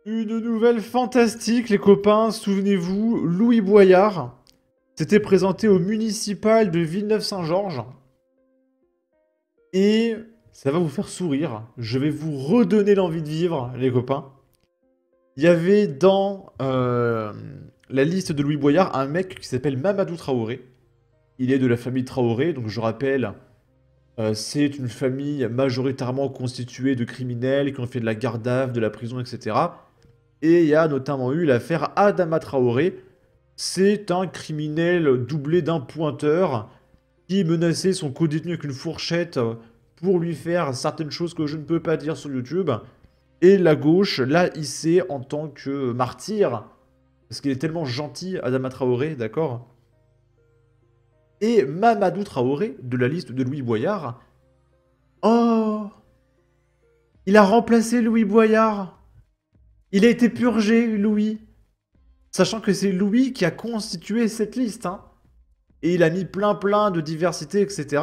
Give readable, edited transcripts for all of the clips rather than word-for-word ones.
Une nouvelle fantastique, les copains. Souvenez-vous, Louis Boyard s'était présenté au municipal de Villeneuve-Saint-Georges. Et ça va vous faire sourire. Je vais vous redonner l'envie de vivre, les copains. Il y avait dans la liste de Louis Boyard un mec qui s'appelle Mamadou Traoré. Il est de la famille Traoré, donc je rappelle, c'est une famille majoritairement constituée de criminels qui ont fait de la garde à vue, de la prison, etc. Et il y a notamment eu l'affaire Adama Traoré. C'est un criminel doublé d'un pointeur qui menaçait son co-détenu avec une fourchette pour lui faire certaines choses que je ne peux pas dire sur YouTube. Et la gauche l'a hissé en tant que martyr. Parce qu'il est tellement gentil, Adama Traoré, d'accord? Et Mamadou Traoré, de la liste de Louis Boyard. Oh! Il a remplacé Louis Boyard. Il a été purgé, Louis. Sachant que c'est Louis qui a constitué cette liste, hein. Et il a mis plein de diversité, etc.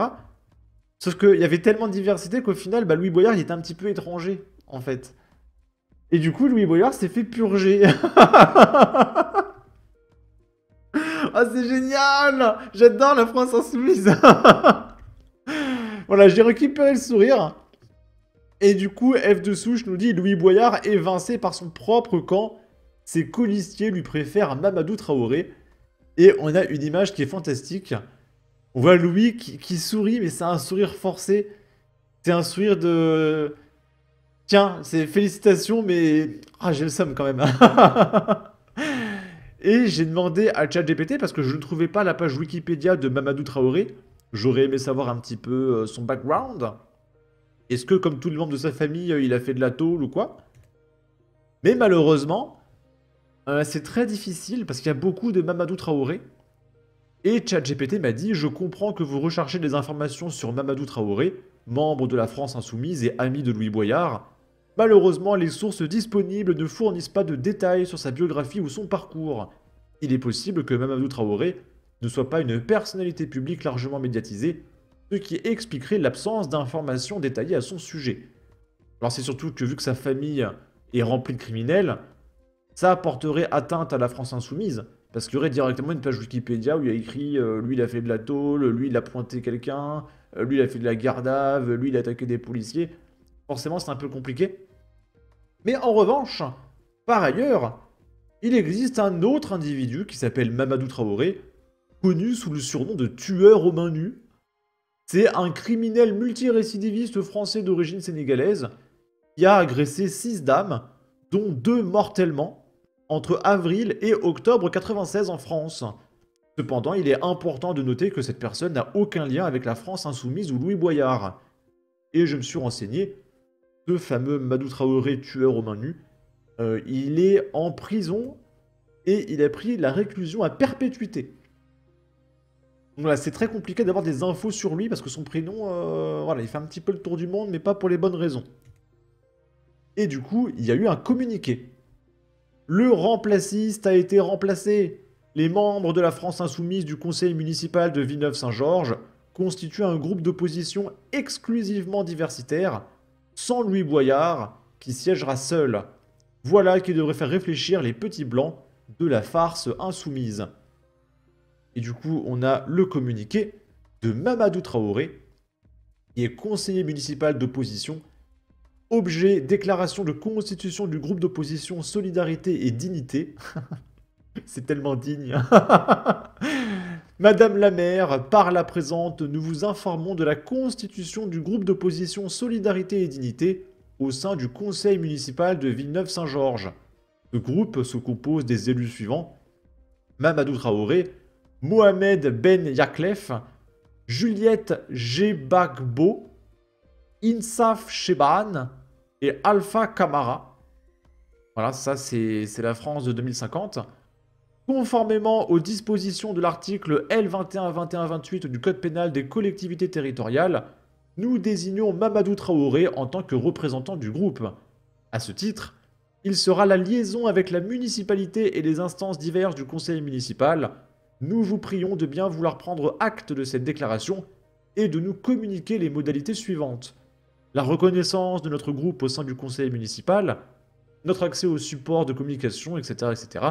Sauf qu'il y avait tellement de diversité qu'au final, Louis Boyard, il était un petit peu étranger, en fait. Et du coup, Louis Boyard s'est fait purger. Ah, c'est génial! J'adore la France insoumise. Voilà, j'ai récupéré le sourire. Et du coup, F de souche nous dit Louis Boyard évincé par son propre camp. Ses colistiers lui préfèrent Mamadou Traoré. Et on a une image qui est fantastique. On voit Louis qui sourit, mais c'est un sourire forcé. C'est un sourire de... Tiens, c'est félicitations, mais... Ah, j'ai le seum quand même. Et j'ai demandé à ChatGPT, parce que je ne trouvais pas la page Wikipédia de Mamadou Traoré. J'aurais aimé savoir un petit peu son background. Est-ce que, comme tous les membres de sa famille, il a fait de la tôle ou quoi? Mais malheureusement, c'est très difficile, parce qu'il y a beaucoup de Mamadou Traoré. Et ChatGPT m'a dit « Je comprends que vous recherchez des informations sur Mamadou Traoré, membre de la France Insoumise et ami de Louis Boyard. Malheureusement, les sources disponibles ne fournissent pas de détails sur sa biographie ou son parcours. Il est possible que Mamadou Traoré ne soit pas une personnalité publique largement médiatisée, ce qui expliquerait l'absence d'informations détaillées à son sujet. » Alors c'est surtout que vu que sa famille est remplie de criminels, ça apporterait atteinte à la France Insoumise. Parce qu'il y aurait directement une page Wikipédia où il y a écrit lui il a fait de la tôle, lui il a pointé quelqu'un, lui il a fait de la garde à vue, lui il a attaqué des policiers. Forcément c'est un peu compliqué. Mais en revanche, par ailleurs, il existe un autre individu qui s'appelle Mamadou Traoré, connu sous le surnom de tueur aux mains nues. C'est un criminel multirécidiviste français d'origine sénégalaise qui a agressé 6 dames, dont 2 mortellement, entre avril et octobre 96 en France. Cependant, il est important de noter que cette personne n'a aucun lien avec la France Insoumise ou Louis Boyard. Et je me suis renseigné, ce fameux Mamadou Traoré tueur aux mains nues, il est en prison et il a pris la réclusion à perpétuité. Donc voilà, c'est très compliqué d'avoir des infos sur lui parce que son prénom, voilà, il fait un petit peu le tour du monde, mais pas pour les bonnes raisons. Et du coup, il y a eu un communiqué. Le remplaciste a été remplacé. Les membres de la France Insoumise du conseil municipal de Villeneuve-Saint-Georges constituent un groupe d'opposition exclusivement diversitaire, sans Louis Boyard, qui siégera seul. Voilà qui devrait faire réfléchir les petits blancs de la farce insoumise. Et du coup, on a le communiqué de Mamadou Traoré, qui est conseiller municipal d'opposition. Objet, déclaration de constitution du groupe d'opposition Solidarité et Dignité. C'est tellement digne. Madame la maire, par la présente, nous vous informons de la constitution du groupe d'opposition Solidarité et Dignité au sein du conseil municipal de Villeneuve-Saint-Georges. Ce groupe se compose des élus suivants: Mamadou Traoré, Mohamed Ben Yaklef, Juliette Gebagbo, Insaf Cheban et Alpha Camara. Voilà, ça c'est la France de 2050. Conformément aux dispositions de l'article L21-21-28 du Code pénal des collectivités territoriales, nous désignons Mamadou Traoré en tant que représentant du groupe. À ce titre, il sera la liaison avec la municipalité et les instances diverses du conseil municipal. Nous vous prions de bien vouloir prendre acte de cette déclaration et de nous communiquer les modalités suivantes: la reconnaissance de notre groupe au sein du conseil municipal, notre accès au support de communication, etc., etc.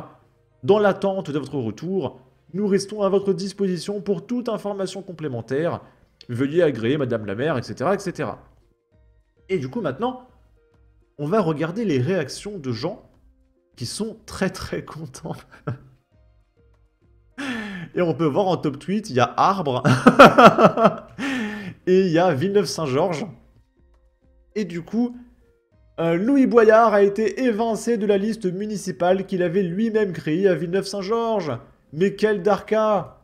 Dans l'attente de votre retour, nous restons à votre disposition pour toute information complémentaire. Veuillez agréer Madame la Maire, etc., etc. Et du coup, maintenant, on va regarder les réactions de gens qui sont très très contents. Et on peut voir en top tweet, il y a Arbre et il y a Villeneuve-Saint-Georges. Et du coup, Louis Boyard a été évincé de la liste municipale qu'il avait lui-même créée à Villeneuve-Saint-Georges. Mais quel darka!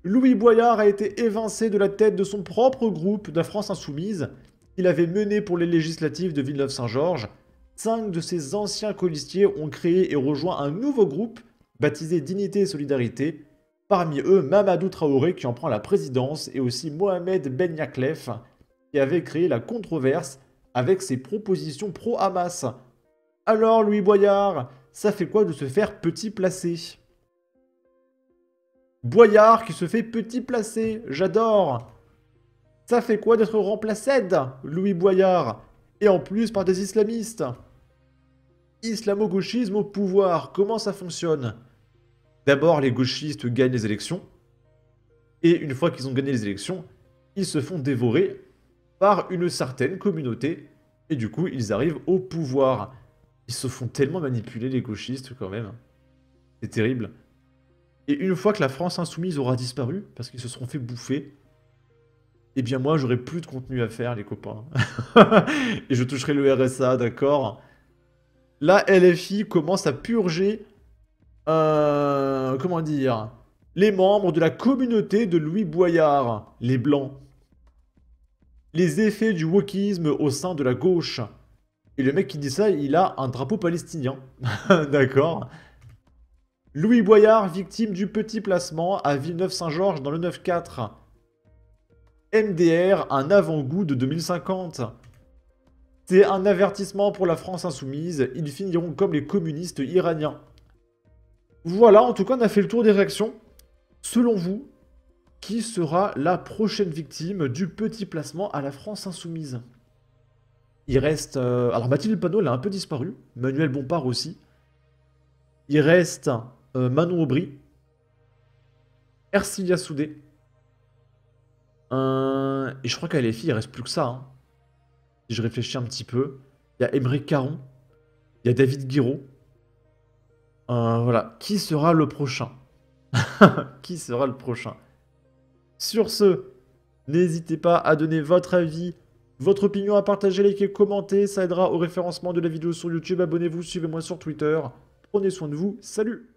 Louis Boyard a été évincé de la tête de son propre groupe de la France Insoumise qu'il avait mené pour les législatives de Villeneuve-Saint-Georges. 5 de ses anciens colistiers ont créé et rejoint un nouveau groupe baptisé Dignité et Solidarité. Parmi eux, Mamadou Traoré qui en prend la présidence et aussi Mohamed Ben Yaklef qui avait créé la controverse avec ses propositions pro-Hamas. Alors Louis Boyard, ça fait quoi de se faire petit placé? Boyard qui se fait petit placé, j'adore. Ça fait quoi d'être remplacé, Louis Boyard? Et en plus par des islamistes. Islamo-gauchisme au pouvoir, comment ça fonctionne? D'abord, les gauchistes gagnent les élections. Et une fois qu'ils ont gagné les élections, ils se font dévorer par une certaine communauté. Et du coup, ils arrivent au pouvoir. Ils se font tellement manipuler, les gauchistes, quand même. C'est terrible. Et une fois que la France insoumise aura disparu, parce qu'ils se seront fait bouffer, eh bien moi, j'aurai plus de contenu à faire, les copains. Et je toucherai le RSA, d'accord? La LFI commence à purger... comment dire? Les membres de la communauté de Louis Boyard, les Blancs. Les effets du wokisme au sein de la gauche. Et le mec qui dit ça, il a un drapeau palestinien. D'accord? Louis Boyard, victime du petit placement à Villeneuve-Saint-Georges dans le 9-4. MDR, un avant-goût de 2050. C'est un avertissement pour la France insoumise. Ils finiront comme les communistes iraniens. Voilà, en tout cas, on a fait le tour des réactions. Selon vous, qui sera la prochaine victime du petit placement à la France insoumise? Il reste... alors Mathilde Panot, elle a un peu disparu. Manuel Bompard aussi. Il reste Manon Aubry. Ercilia Soudé. Et je crois qu'à LFI, il reste plus que ça. Hein. Si je réfléchis un petit peu. Il y a Émeric Caron. Il y a David Guiraud. Voilà. Qui sera le prochain? Qui sera le prochain? Sur ce, n'hésitez pas à donner votre avis, votre opinion, à partager, liker, commenter. Ça aidera au référencement de la vidéo sur YouTube. Abonnez-vous, suivez-moi sur Twitter. Prenez soin de vous. Salut!